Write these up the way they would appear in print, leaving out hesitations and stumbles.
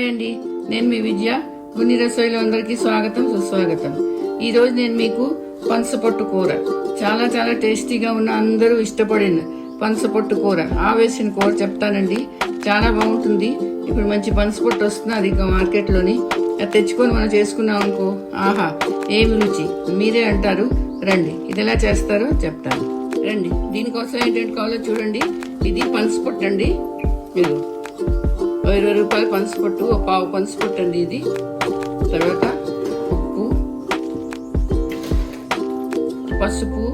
Hi అండి, నేను మీ విజయ. గున్ని రసోయిలో అందరికీ స్వాగతం, సుస్వాగతం. ఈరోజు నేను మీకు పనసపొట్టు కూర, చాలా చాలా టేస్టీగా ఉన్న, అందరూ ఇష్టపడిన పనసపొట్టు కూర, ఆవేసిన కూర చెప్తానండి. చాలా బాగుంటుంది. ఇప్పుడు మంచి పనసపొట్టు వస్తుంది, అది మార్కెట్లోని. అది తెచ్చుకొని మనం చేసుకున్నాం అనుకో, ఆహా ఏమి రుచి, మీరే అంటారు. రండి, ఇది ఎలా చేస్తారో చెప్తాను. రండి, దీనికోసం ఏంటంటే కావాలో చూడండి. ఇది పనసపొట్టు అండి. మీరు 20 రూపాయల పనసపొట్టు, ఒక పావు పనసపొట్టు అండి ఇది. తర్వాత ఉప్పు, పసుపు,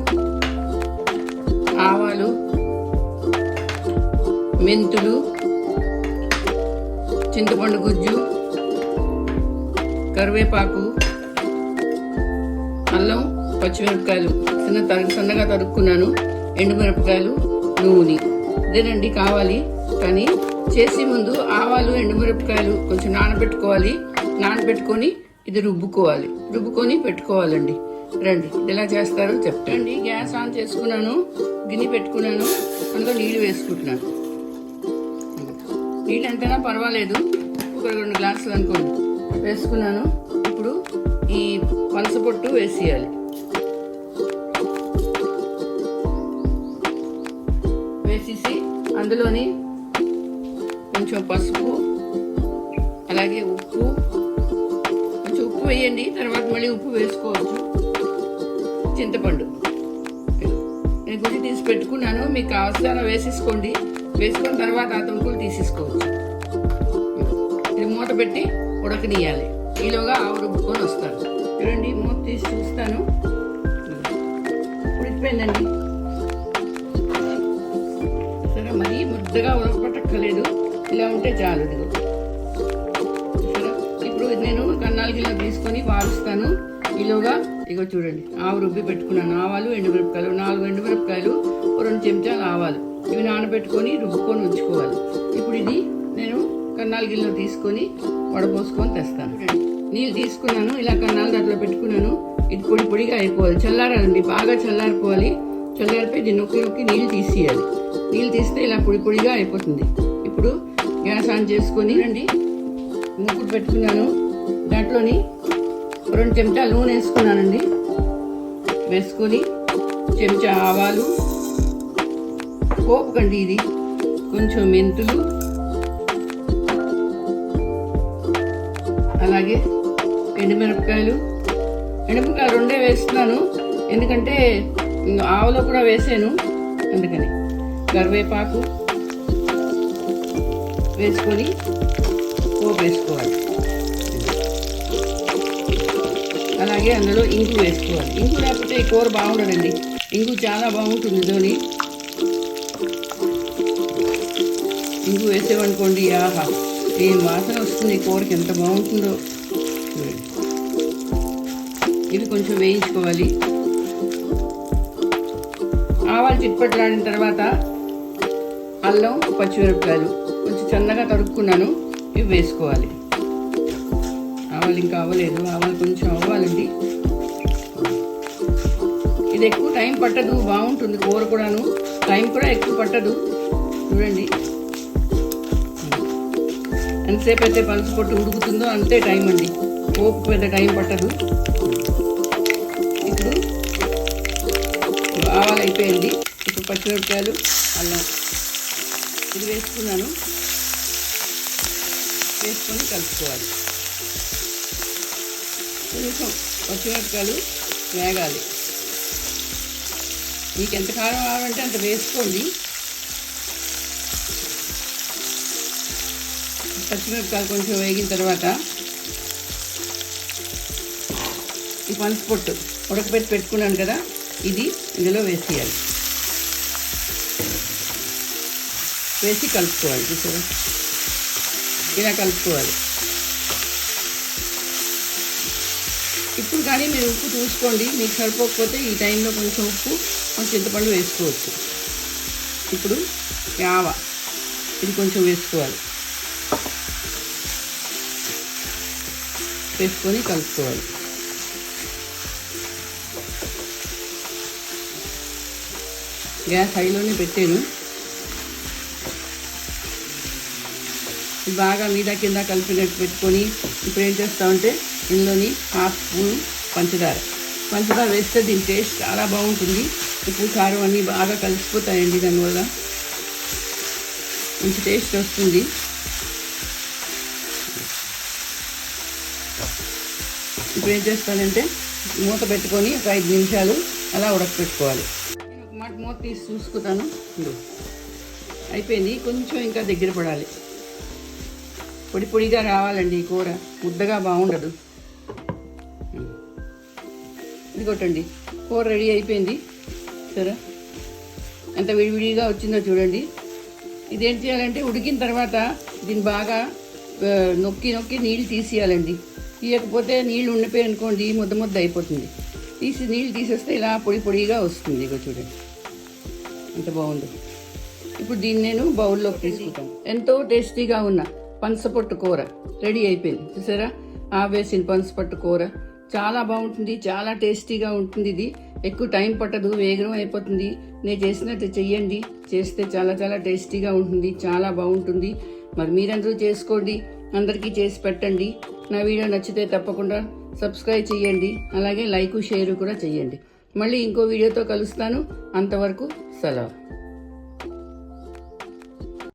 ఆవాలు, మెంతులు, చింతపండు గుజ్జు, కరివేపాకు, అల్లం, పచ్చిమిరపకాయలు సన్నగా తరుక్కున్నాను, ఎండుమిరపకాయలు, నూనె. ఇదేనండి కావాలి. కానీ చేసే ముందు ఆవాలు, ఎండుమిరపకాయలు కొంచెం నానబెట్టుకొని ఇది రుబ్బుకొని పెట్టుకోవాలండి. రండి, ఇది ఎలా చేస్తారో చెప్తాండి. గ్యాస్ ఆన్ చేసుకున్నాను, గిన్నె పెట్టుకున్నాను, అందులో నీళ్ళు వేసుకుంటున్నాను. నీళ్ళు ఎంతైనా పర్వాలేదు, ఒక 2 గ్లాసులు అనుకోండి వేసుకున్నాను. ఇప్పుడు ఈ పనసపొట్టు వేసేయాలి. వేసేసి అందులోని కొంచెం పసుపు, అలాగే ఉప్పు, కొంచెం ఉప్పు వేయండి, తర్వాత మళ్ళీ ఉప్పు వేసుకోవచ్చు. చింతపండు నేను గుడ్డి తీసి పెట్టుకున్నాను, మీకు కావాల్సిన వేసేసుకోండి. వేసుకున్న తర్వాత ఆ తుంపులు తీసేసుకోవచ్చు. ఇది మూత పెట్టి ఉడకనియాలి. ఈలోగా ఆవు రుబ్బుకొని వస్తాను. చూడండి, మూత తీసి చూస్తాను, ఉడికిపోయిందండి. సరే, మరీ ముద్దగా ఉడకపట్టక్కర్లేదు, ఇలా ఉంటే చాలు. ఇప్పుడు నేను కన్నాల గిన్నె తీసుకొని వారుస్తాను. ఈలోగా ఇగో చూడండి, ఆవు రుబ్బి పెట్టుకున్నాను. ఆవాలు, ఎండుమిరపకాయలు, 4 ఎండుమిరపకాయలు, 2 చెంచాలు ఆవాలు, ఇవి నానబెట్టుకొని రుబ్బుకొని ఉంచుకోవాలి. ఇప్పుడు ఇది నేను కన్నాల గిన్నెలో తీసుకొని వడపోసుకొని తెస్తాను. నీళ్ళు తీసుకున్నాను, ఇలా కన్నాల దాంట్లో పెట్టుకున్నాను. ఇది పొడిగా అయిపోవాలి, చల్లారాలండి, బాగా చల్లారిపోవాలి. చల్లారిపోయి దీన్ని నొక్కి నీళ్ళు తీసేయాలి. నీళ్ళు తీస్తే ఇలా పొడిగా అయిపోతుంది. ఇప్పుడు గ్యాస్ ఆన్ చేసుకొని రండి, మూకుడు పెట్టుకున్నాను. దాంట్లోని 2 చెంచాలు నూనె వేసుకున్నానండి. వేసుకొని చెంచా ఆవాలు, పోపు కండి ఇది, కొంచెం మెంతులు, అలాగే ఎండుమిరపకాయలు 2 వేస్తున్నాను, ఎందుకంటే ఆవులో కూడా వేసాను అందుకని. కరివేపాకు వేసుకొని పోపు వేసుకోవాలి. అలాగే అందులో ఇంగు వేసుకోవాలి. ఇంగు లేకపోతే ఈ కూర బాగుండదండి, ఇంగు చాలా బాగుంటుంది. ధోని ఇంగు వేసేవనుకోండి, ఆహా ఏం వాసన వస్తుంది, ఈ కూరకి ఎంత బాగుంటుందో. ఇవి కొంచెం వేయించుకోవాలి. ఆవాలు చిట్పట్లాడిన తర్వాత అల్లం, పచ్చిమిరపకాయలు కొంచెం సన్నగా తరుక్కున్నాను, ఇవి వేసుకోవాలి. ఆవాలు ఇంకా అవ్వలేదు, ఆవాలు కొంచెం అవ్వాలండి. ఇది ఎక్కువ టైం పట్టదు, బాగుంటుంది కూర కూడాను, టైం కూడా ఎక్కువ పట్టదు. చూడండి, ఎంతసేపు అయితే పనసపొట్టు ఉడుకుతుందో అంతే టైం అండి, పోపు పెద్ద టైం పట్టదు. ఇప్పుడు ఆవాలు అయిపోయింది. ఇప్పుడు పచ్చిమిరపకాయలు, అల్లం ఇది వేసుకున్నాను. వేసుకొని కలుపుకోవాలి. కొంచెం పచ్చిమిరపకాయలు వేగాలి. మీకు ఎంత కారం కావాలంటే అంత వేసుకోండి. పచ్చిమిరపకాయలు కొంచెం వేగిన తర్వాత ఈ పనసపొట్టు ఉడకబెట్టి పెట్టుకున్నాను కదా, ఇది ఇందులో వేసేయాలి. వేసి కలుపుకోవాలి. చూసారా, ఇలా కలుపుకోవాలి. ఇప్పుడు కానీ మీరు ఉప్పు చూసుకోండి, మీకు సరిపోకపోతే ఈ టైంలో కొంచెం ఉప్పు, కొంచెం చింతపండు వేసుకోవచ్చు. ఇప్పుడు ఆవ ఇది కొంచెం వేసుకోవాలి. వేసుకొని కలుపుకోవాలి. గ్యాస్ హైలోనే పెట్టాను. బాగా మీద కింద కలిపినట్టు పెట్టుకొని ఇప్పుడు ఏం చేస్తామంటే ఇందులోని 1/2 స్పూన్ పంచదార వేస్తే దీని టేస్ట్ చాలా బాగుంటుంది. ఉప్పు కారం అన్నీ బాగా కలిసిపోతాయండి, దానివల్ల మంచి టేస్ట్ వస్తుంది. ఇప్పుడు ఏం చేస్తానంటే మూత పెట్టుకొని ఒక 5 నిమిషాలు అలా ఉడకపెట్టుకోవాలి. నేను ఒక మాట మూత తీసి చూసుకుంటాను. అయిపోయింది, కొంచెం ఇంకా దగ్గర పడాలి. పొడిగా రావాలండి ఈ కూర, ముద్దగా బాగుండదు. ఇదిగోటండి కూర రెడీ అయిపోయింది. సరే ఎంత విడివిడిగా వచ్చిందో చూడండి. ఇదేం చేయాలంటే ఉడికిన తర్వాత దీన్ని బాగా నొక్కి నీళ్ళు తీసేయాలండి. తీయకపోతే నీళ్ళు ఉండిపోయి అనుకోండి ముద్ద అయిపోతుంది. నీళ్ళు తీసేస్తే ఇలా పొడిగా వస్తుంది. ఇగో చూడండి ఎంత బాగుందో. ఇప్పుడు దీన్ని నేను బౌల్లోకి తీసుకుంటాను. ఎంతో టేస్టీగా ఉన్న పనసపొట్టు కూర రెడీ అయిపోయింది. చూసారా, ఆవేసిన పనసపొట్టు కూర చాలా బాగుంటుంది, చాలా టేస్టీగా ఉంటుంది. ఇది ఎక్కువ టైం పట్టదు, వేగం అయిపోతుంది. నేను చేసినట్టు చెయ్యండి, చేస్తే చాలా చాలా టేస్టీగా ఉంటుంది, చాలా బాగుంటుంది. మరి మీరందరూ చేసుకోండి, అందరికీ చేసి పెట్టండి. నా వీడియో నచ్చితే తప్పకుండా సబ్స్క్రైబ్ చేయండి, అలాగే లైక్ షేర్ కూడా చేయండి. మళ్ళీ ఇంకో వీడియోతో కలుస్తాను. అంతవరకు సెలవు.